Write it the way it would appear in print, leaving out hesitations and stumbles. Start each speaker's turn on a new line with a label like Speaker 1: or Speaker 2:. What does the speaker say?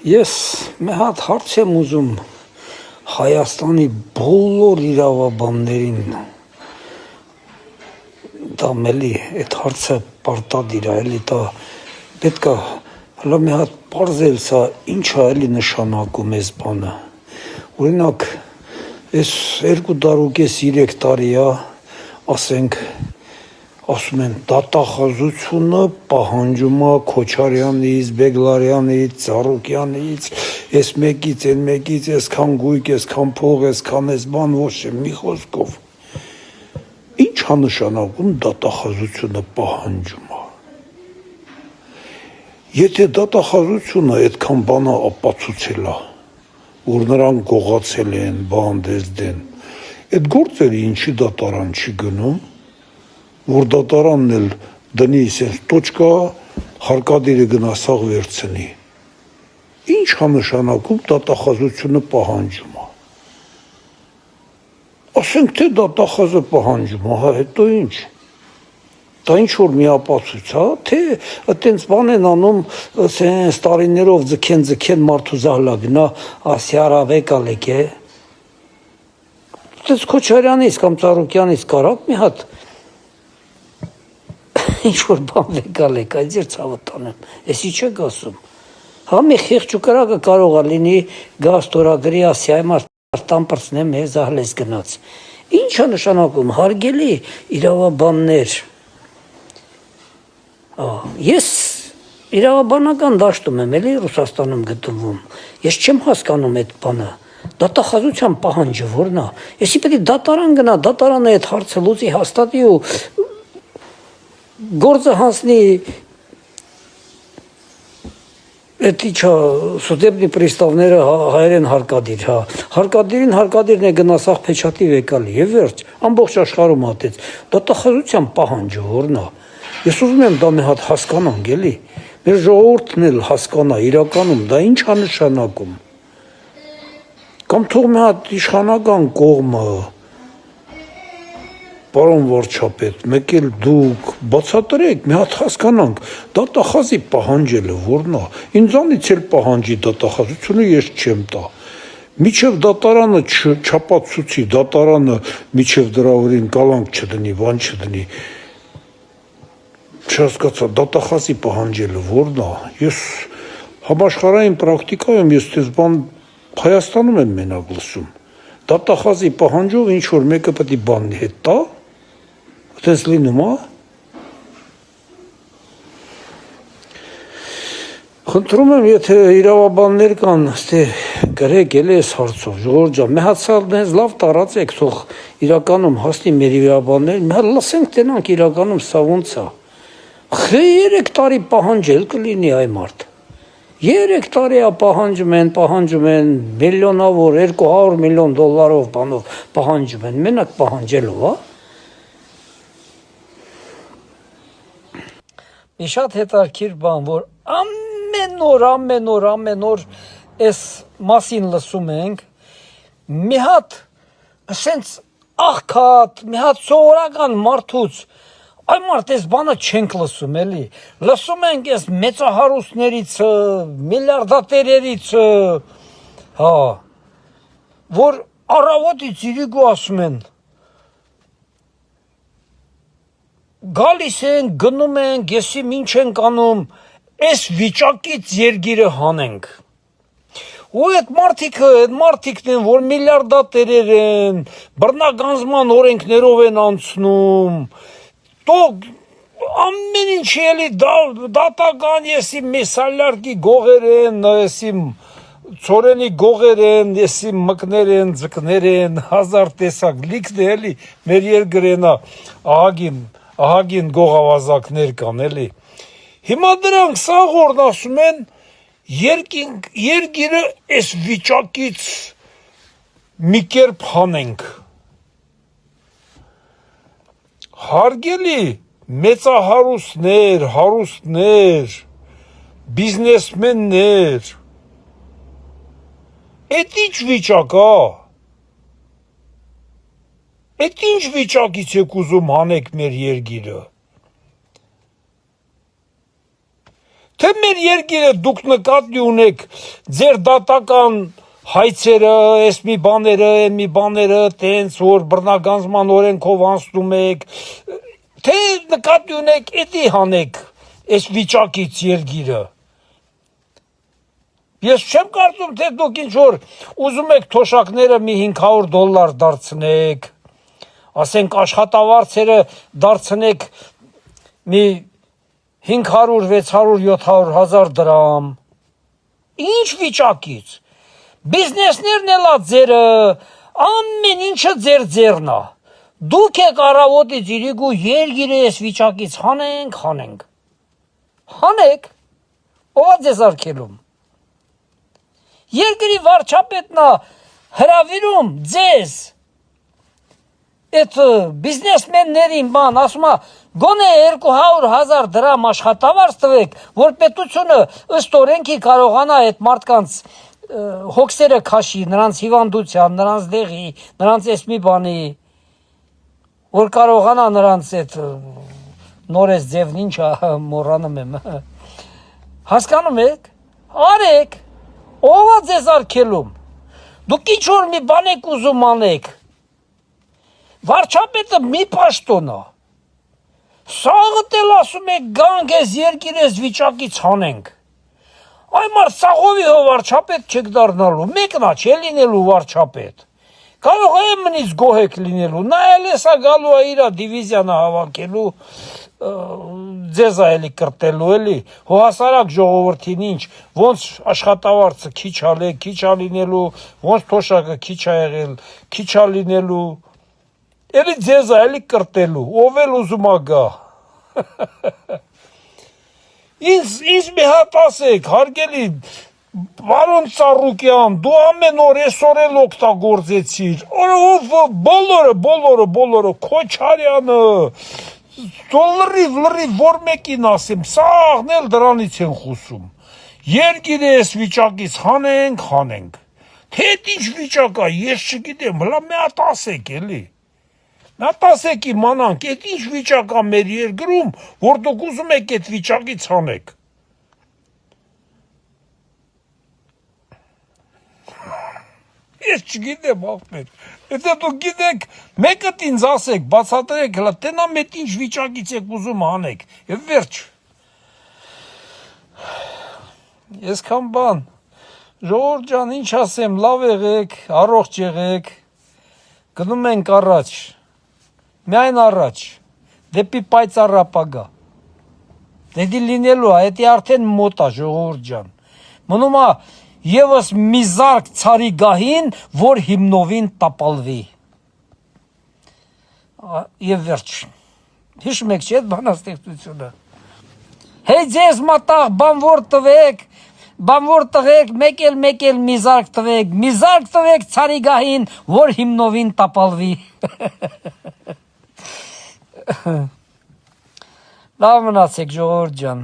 Speaker 1: Ես մի հատ հարց եմ ուզում Հայաստանի բոլոր իրավաբաններին տամ էլի, այդ հարցը պարտադիր է, էլի դա պետք է հլա մի հատ պարզել սա ինչ է էլի նշանակում այս բանը։ Օրինակ, այս 2 տարուկես 3 տարի է, ասենք, ասում են դատախազությունը պահանջում է Քոչարյանից, Բեգլարյանից, Ծառուկյանից, այս մեկից, այն մեկից, այսքան գույք, այսքան փող, այսքան այս բան, ոչ է, մի խոսքով։ Ինչ է նշանակում դատախազությունը պահանջում է։ Եթե դատախազությունը այդքան բանը ապացուցել է, որ նրանք գողացել են, բան դեզդեն, այդ գործերը ինչի դատարան չի գնում, որ դատարանն էլ դնի սենց տոճկա, հարկադիրը գնա սաղ վերցնի։ Ինչ է նշանակում դատախազությունը պահանջում է։ Ասենք թե դատախազը պահանջում է, հետո ինչ։ Դա ինչ որ մի ապացույց է, թե այտենց բան են անում, սենց տարիներով ձգեն մարդու զահլա գնա, ասի արավեկալ եք է։ Այտենց Քոչարյանից կամ Ծառուկյանից կարակ մի հատ ինչ որ բան վեկալ եք, այդ ձեր ցավը տանեմ, էսի չեք ասում։ Հա մի խիղճ ու կրակը կարող է լինի գա ստորագրի ասի այ մարդան պրծնեմ է զահլես գնաց։ Ինչ է նշանակում հարգելի իրավաբաններ։ Ես իրավաբանական դաշտում եմ էլի Ռուսաստանում գտնվում։ Ես չեմ հասկանում այդ բանը։ Դատախազության պահանջը որն է։ Եսի պետք է դատարան գնա, դատարանը այդ հարցը լուծի հաստատի ու գործը հանցնի էդի չա սուդեբնի պրիստավները հայերեն հարկադիր, հա։ Հարկադիրին հարկադիրն է գնասախ փեչատի վեկալի եւ վերջ, ամբողջ աշխարհում հատեց։ Դատախազության պահանջը որն է։ Ես ուզում եմ դա մի հատ հասկանանք, էլի։ Մեր ժողովուրդն էլ հասկանա իրականում դա ինչ է նշանակում։ Կամ թող մի հատ իշխանական կողմը Պարոն վարչապետ, մեկ էլ դուք բացատրեք, մի հատ հասկանանք, դատախազի պահանջելը որն է, ինձանից էլ պահանջի դատախազությունը ես չեմ տա, միջև դատարանը չապացուցի, դատարանը միջև դրա օրին կալանք չդնի, բան չդնի, չհասկացա, դատախազի պահանջելը որն է, ես համաշխարհային պրակտիկայում ես դες բան Հայաստանում եմ մենակ լսում, դատախազի պահանջով ինչ որ մեկը պետք է բանի հետ տա, այդպես լինում է։ Խնդրում եմ, եթե իրավաբաններ կան, ստե գրեք էլի այս հարցով, ժողովուրդ ջան, մի հատ սալ դες լավ տարածեք, թող իրականում հասնի մեր իրավաբաններ, մի հատ լսենք տենանք իրականում սա ոնց է։ 3 տարի պահանջել կլինի այ մարդ։ 3 տարի է պահանջում են միլիոնավոր, 200 միլիոն դոլարով բանով պահանջում են, մենակ պահանջելով, հա։ Մի շատ հետաքրքիր բան, որ ամեն օր այս մասին լսում ենք, մի հատ ասենց աղքատ, մի հատ սովորական մարդուց այ մարդ այս բանը չենք լսում էլի, լսում ենք այս մեծահարուստներից, միլիարդատերերից, հա, որ առավոտից իրիկու ասում են, գալիս են, գնում ենք, եսի ինչ ենք անում, այս վիճակից երգիրը հանենք։ Ու այդ մարդիկն են, որ միլիարդատերեր են, բռնագանձման օրենքներով են անցնում, Տող ամեն ինչի էլի դատական եսի մեսալյարկի գողեր են, եսի ծորենի գողեր են, եսի մկներ են, ձկներ են, հազար տեսակ լիքն է էլի, մեր երկրենա ահագին գողավազակներ կան էլի։ Հիմա դրանք սաղորն ասում են, երկիրը այս վիճակից մի կերպ հանենք։ Հարգելի մեծահարուստներ, հարուստներ, բիզնեսմեններ, էդ ինչ վիճակ է, էդ ինչ վիճակից եք ուզում հանեք մեր երկիրը, Թե մեր երկիրը դուք նկատի ունեք ձեր դատական հայցերը, այս մի բաները, այն մի բաները, տենց որ բռնագանձման օրենքով անցնում եք, թե նկատի ունեք, էդի հանեք այս վիճակից երկիրը։ Ես չեմ կարծում, թե դուք ինչ որ ուզում եք թոշակները մի $500 դարձնեք, ասենք աշխատավարձերը դարձնեք մի 500, 600, 700 հազար դրամ, ինչ վիճակից, բիզնեսներն էլա ձերը, ամեն ինչը ձեր ձերն է, դուք եք առավոտից իրիկու երգիրը ես վիճակից հանենք, հանեք, ով է ձեզ արգելում, երկրի վարչապետն է հրավիրում ձեզ, այդ բիզնեսմեններին բան, ասում է, գոնե 200,000 դրամ աշխատավարձ տվեք, որ պետությունը ըստ օրենքի կարողանա այդ մարդկանց հոգսերը քաշի, նրանց հիվանդության, նրանց դեղի, նրանց այս մի բանի, որ կարողանա նրանց այդ նորես ձևն ինչա մոռանում եմ, հասկանում եք, արեք, ով է ձեզ արգելում, դուք ինչ որ մի բան եք ուզում անեք, վարչապետը մի պաշտոն է, սաղը տել ասում եք գանք ես երկիր ես վիճակից հանենք, այ մարդ սաղովի հո վարչապետ չեք դառնալու, մեկնա չէ լինելու վարչապետ, կարող է մնից գոհ եք լինելու, նա էլ եսա գալու է իրա դիվիզիանը հավաքելու, ձեզ է էլի կրտելու էլի, հո հասարակ ժողովրդին ինչ, ոնց աշխատավարձը քիչ ալե, քիչ ա լինելու, ոնց թոշակը քիչ ա եղել, քիչ ա լինելու, էլի ձեզ է էլի կրտելու, ով էլ ուզում ա գա, ինձ մի հատ ասեք, հարգելի, Բարոն Ծառուկյան, դու ամեն օր այսօր էլ օգտագործեցիր, բոլորը, Քոչարյանը, լրիվ, որ մեկին ասեմ, սաղն էլ դրանից են խոսում, երկիրը ես վիճակից հանենք, թե ինչ վիճակ է, ես չգիտեմ, հլա մի հատ ասեք էլի, մի հատ ասեք իմանանք, էդ ինչ վիճակ է մեր երկրում, որ դուք ուզում եք այդ վիճակից հանեք, ես չգիտեմ աղբեր, եթե դուք գիտեք, մեկըտ ինձ ասեք, բացատրեք, հլա տենա մետ ինչ վիճակից եք ուզում հանեք, և վերջ, ես կան բան, ժողովուրդ ջան, ինչ ասեմ, լավ եղեք, առողջ եղեք, գնում ենք առաջ, միայն առաջ, դեպի պայծառ ապագա, դեպի լինելու է, էդի արդեն մոտ է ժողովուրդ ջան, մնում է Եվս մի զարկ ցարի գահին, որ հիմնովին տապալվի, և վերջ, հիշում եք չէ, բանաստեղծությունը, հեյ ձեզ մատաղ բանվոր տղեք, մեկ էլ մի զարկ տվեք ցարի գահին, որ հիմնովին տապալվի, լավ մնացեք ժողովուրդ ջան,